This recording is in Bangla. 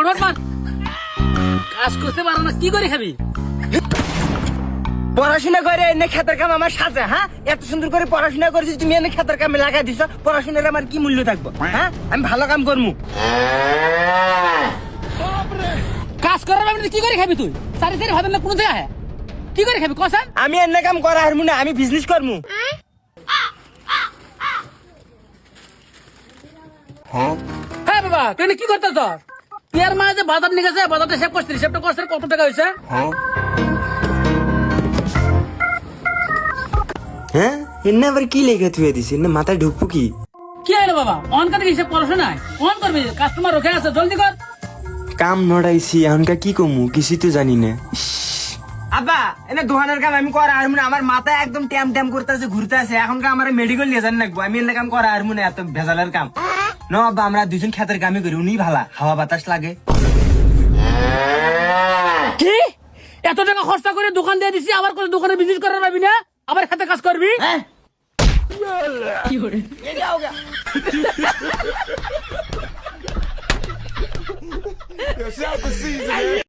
ফটোট মার। কাজ করতে পারো না, কি করে খাবি? পড়াশোনা করে এনে খেতের কাম আমার সাজে, হ্যাঁ? এত সুন্দর করে পড়াশোনা করেছিস, তুমি এনে খেতের কামে লাগাই দিছ, পড়াশোনার আমার কি মূল্য থাকবো? হ্যাঁ, আমি ভালো কাম করবো। কাজ করার ব্যাপারে কি করে খাবি তুই? সারি সারি ভাত না কোনো জায়গায় কি করে খাবি কসান? আমি এনে কাম করা হারমু না, আমি বিজনেস করবো। হ্যাঁ বাবা, তুই কি করতে তোর? ইয়ার মা যে বাজার নিয়ে গেছে, বাজারটা সেভ করছিস, সেভটা করছিস, কত টাকা হয়েছে? হ্যাঁ, এনে আবার কি লেখা থুয়ে দিছে? এনে মাথায় ঢুকবো কি? কি হলো বাবা? অন কাটে হিসেব পড়াশোনায় অন করবি, কাস্টমার রোখে আছে, জলদি কর। কাম নড়াইছি, এখনকার কি কমু কিছু তো জানি না। আব্বা, এনে দোকানের কাম আমি করা হারমু না, আমার মাথায় একদম ট্যাম ট্যাম করতেছে, ঘুরতে আছে। এখনকার আমার মেডিকেল নিয়ে যান লাগবো, আমি এনে কাম করা হারমু না, এত ভেজালের কাম। ন আব্বা, আমরা দুজন খেতের কামই করি, উনি ভালা, হাওয়া বাতাস লাগে। কি এত টাকা খরচা করে দোকান দিয়ে দিছি, আবার করে দোকানে বিজনেস করার পাবি না, আবার খেতে কাজ করবি?